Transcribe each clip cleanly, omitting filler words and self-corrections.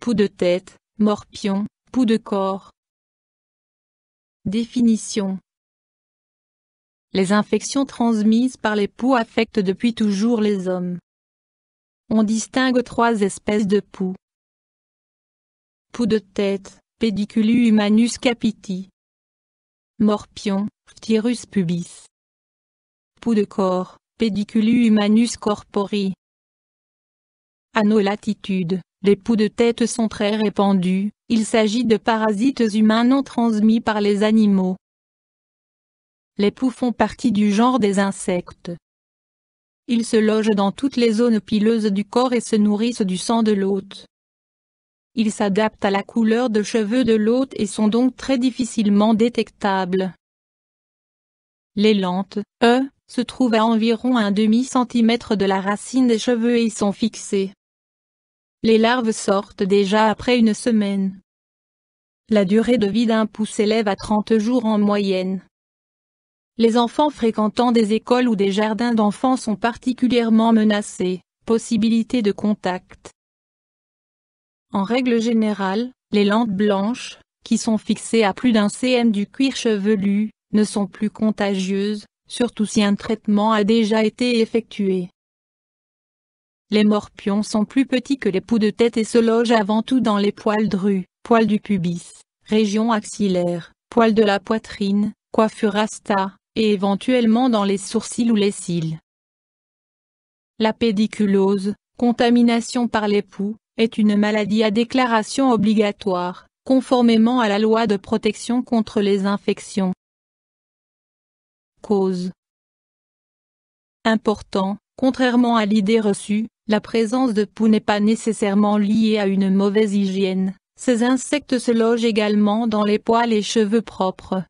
Poux de tête, morpion, poux de corps. Définition. Les infections transmises par les poux affectent depuis toujours les hommes. On distingue 3 espèces de poux. Poux de tête, Pediculi humanus capiti. Morpion, Phtyrus pubis. Poux de corps, Pediculi humanus corpori. À nos latitudes, les poux de tête sont très répandus, il s'agit de parasites humains non transmis par les animaux. Les poux font partie du genre des insectes. Ils se logent dans toutes les zones pileuses du corps et se nourrissent du sang de l'hôte. Ils s'adaptent à la couleur de cheveux de l'hôte et sont donc très difficilement détectables. Les lentes, se trouvent à environ un demi-centimètre de la racine des cheveux et y sont fixées. Les larves sortent déjà après une semaine. La durée de vie d'un poux s'élève à 30 jours en moyenne. Les enfants fréquentant des écoles ou des jardins d'enfants sont particulièrement menacés, possibilité de contact. En règle générale, les lentes blanches, qui sont fixées à plus d'un cm du cuir chevelu, ne sont plus contagieuses, surtout si un traitement a déjà été effectué. Les morpions sont plus petits que les poux de tête et se logent avant tout dans les poils drus, poils du pubis, région axillaire, poils de la poitrine, coiffure rasta, et éventuellement dans les sourcils ou les cils. La pédiculose, contamination par les poux, est une maladie à déclaration obligatoire, conformément à la loi de protection contre les infections. Cause. Important, contrairement à l'idée reçue, la présence de poux n'est pas nécessairement liée à une mauvaise hygiène, ces insectes se logent également dans les poils et cheveux propres.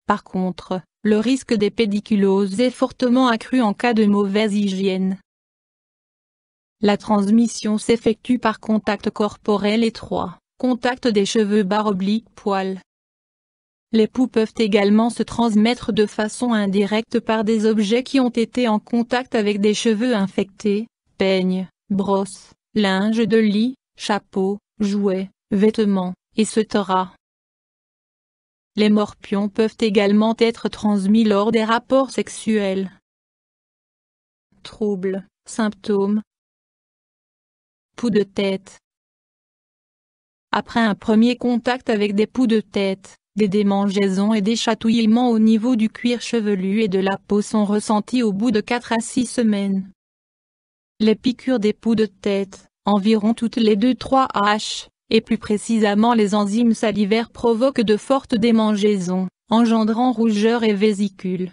Par contre, le risque des pédiculoses est fortement accru en cas de mauvaise hygiène. La transmission s'effectue par contact corporel étroit, contact des cheveux /poils. Les poux peuvent également se transmettre de façon indirecte par des objets qui ont été en contact avec des cheveux infectés, peignes, brosses, linge de lit, chapeaux, jouets, vêtements, etc. Les morpions peuvent également être transmis lors des rapports sexuels. Troubles, symptômes. Poux de tête. Après un premier contact avec des poux de tête, des démangeaisons et des chatouillements au niveau du cuir chevelu et de la peau sont ressentis au bout de 4 à 6 semaines. Les piqûres des poux de tête, environ toutes les 2-3 h, et plus précisément les enzymes salivaires provoquent de fortes démangeaisons, engendrant rougeur et vésicule.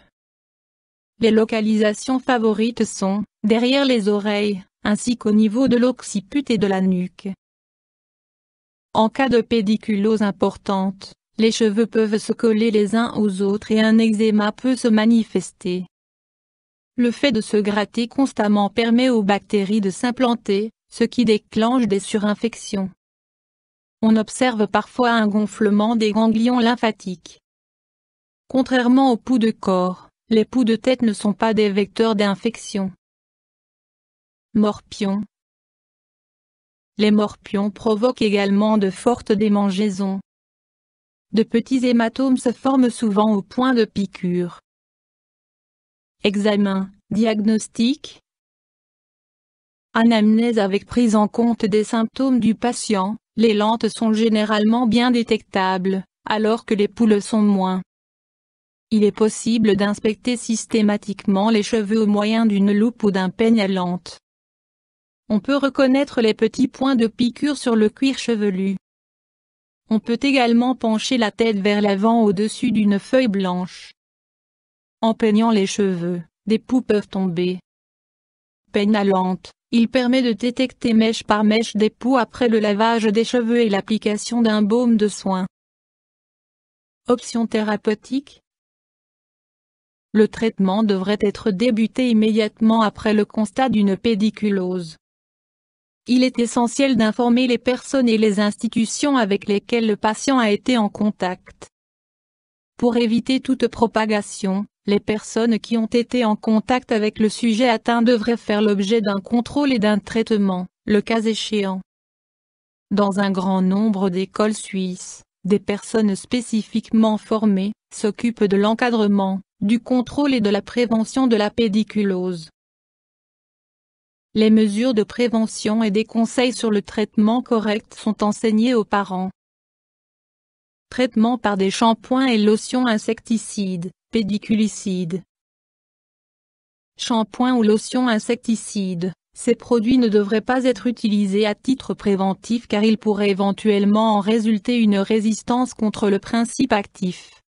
Les localisations favorites sont, derrière les oreilles, ainsi qu'au niveau de l'occiput et de la nuque. En cas de pédiculose importante, les cheveux peuvent se coller les uns aux autres et un eczéma peut se manifester. Le fait de se gratter constamment permet aux bactéries de s'implanter, ce qui déclenche des surinfections. On observe parfois un gonflement des ganglions lymphatiques. Contrairement aux poux de corps, les poux de tête ne sont pas des vecteurs d'infection. Morpions. Les morpions provoquent également de fortes démangeaisons. De petits hématomes se forment souvent au point de piqûre. Examen, diagnostic. Anamnèse avec prise en compte des symptômes du patient, les lentes sont généralement bien détectables, alors que les poux le sont moins. Il est possible d'inspecter systématiquement les cheveux au moyen d'une loupe ou d'un peigne à lente. On peut reconnaître les petits points de piqûre sur le cuir chevelu. On peut également pencher la tête vers l'avant au-dessus d'une feuille blanche. En peignant les cheveux, des poux peuvent tomber. Peigne à lente, il permet de détecter mèche par mèche des poux après le lavage des cheveux et l'application d'un baume de soin. Option thérapeutique. Le traitement devrait être débuté immédiatement après le constat d'une pédiculose. Il est essentiel d'informer les personnes et les institutions avec lesquelles le patient a été en contact. Pour éviter toute propagation, les personnes qui ont été en contact avec le sujet atteint devraient faire l'objet d'un contrôle et d'un traitement, le cas échéant. Dans un grand nombre d'écoles suisses, des personnes spécifiquement formées s'occupent de l'encadrement, du contrôle et de la prévention de la pédiculose. Les mesures de prévention et des conseils sur le traitement correct sont enseignés aux parents. Traitement par des shampoings et lotions insecticides, pédiculicides. Shampoing ou lotion insecticide, ces produits ne devraient pas être utilisés à titre préventif car il pourrait éventuellement en résulter une résistance contre le principe actif.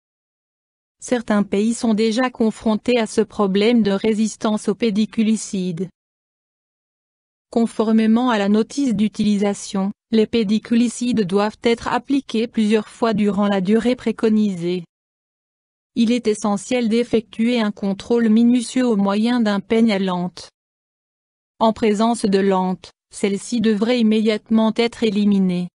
Certains pays sont déjà confrontés à ce problème de résistance aux pédiculicides. Conformément à la notice d'utilisation, les pédiculicides doivent être appliqués plusieurs fois durant la durée préconisée. Il est essentiel d'effectuer un contrôle minutieux au moyen d'un peigne à lente. En présence de lente, celle-ci devrait immédiatement être éliminée.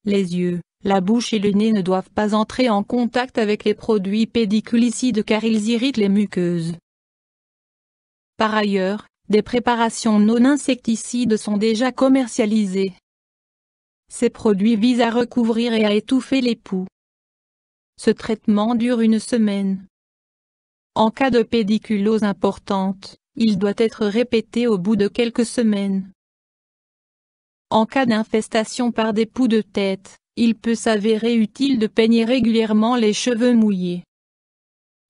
Les yeux, la bouche et le nez ne doivent pas entrer en contact avec les produits pédiculicides car ils irritent les muqueuses. Par ailleurs, des préparations non insecticides sont déjà commercialisées. Ces produits visent à recouvrir et à étouffer les poux. Ce traitement dure une semaine. En cas de pédiculose importante, il doit être répété au bout de quelques semaines. En cas d'infestation par des poux de tête, il peut s'avérer utile de peigner régulièrement les cheveux mouillés.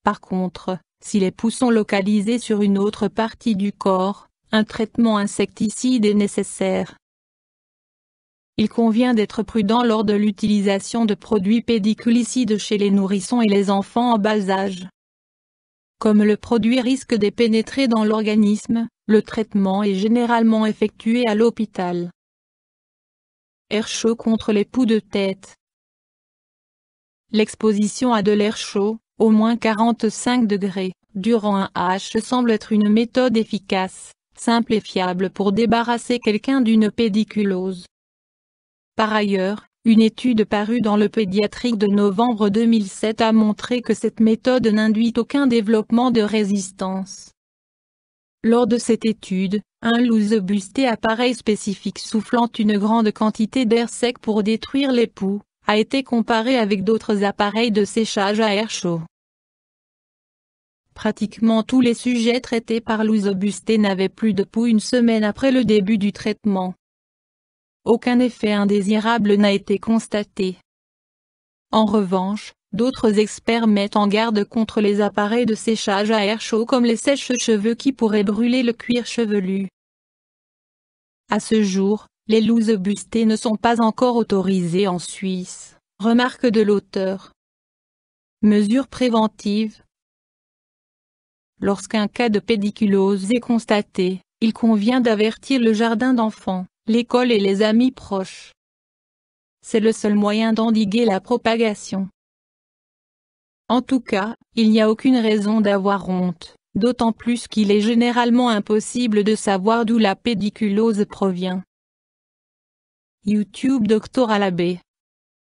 Par contre, si les poux sont localisés sur une autre partie du corps, un traitement insecticide est nécessaire. Il convient d'être prudent lors de l'utilisation de produits pédiculicides chez les nourrissons et les enfants en bas âge. Comme le produit risque de pénétrer dans l'organisme, le traitement est généralement effectué à l'hôpital. Air chaud contre les poux de tête. L'exposition à de l'air chaud, au moins 45 degrés, durant un H semble être une méthode efficace, simple et fiable pour débarrasser quelqu'un d'une pédiculose. Par ailleurs, une étude parue dans le Pédiatrique de novembre 2007 a montré que cette méthode n'induit aucun développement de résistance. Lors de cette étude, un Lousebusté appareil spécifique soufflant une grande quantité d'air sec pour détruire les poux, a été comparé avec d'autres appareils de séchage à air chaud. Pratiquement tous les sujets traités par Lousebusté n'avaient plus de poux une semaine après le début du traitement. Aucun effet indésirable n'a été constaté. En revanche, d'autres experts mettent en garde contre les appareils de séchage à air chaud comme les sèche-cheveux qui pourraient brûler le cuir chevelu. À ce jour, les Lousebusté ne sont pas encore autorisés en Suisse, remarque de l'auteur. Mesures préventives. Lorsqu'un cas de pédiculose est constaté, il convient d'avertir le jardin d'enfants, l'école et les amis proches. C'est le seul moyen d'endiguer la propagation. En tout cas, il n'y a aucune raison d'avoir honte, d'autant plus qu'il est généralement impossible de savoir d'où la pédiculose provient. YouTube Dr Alabé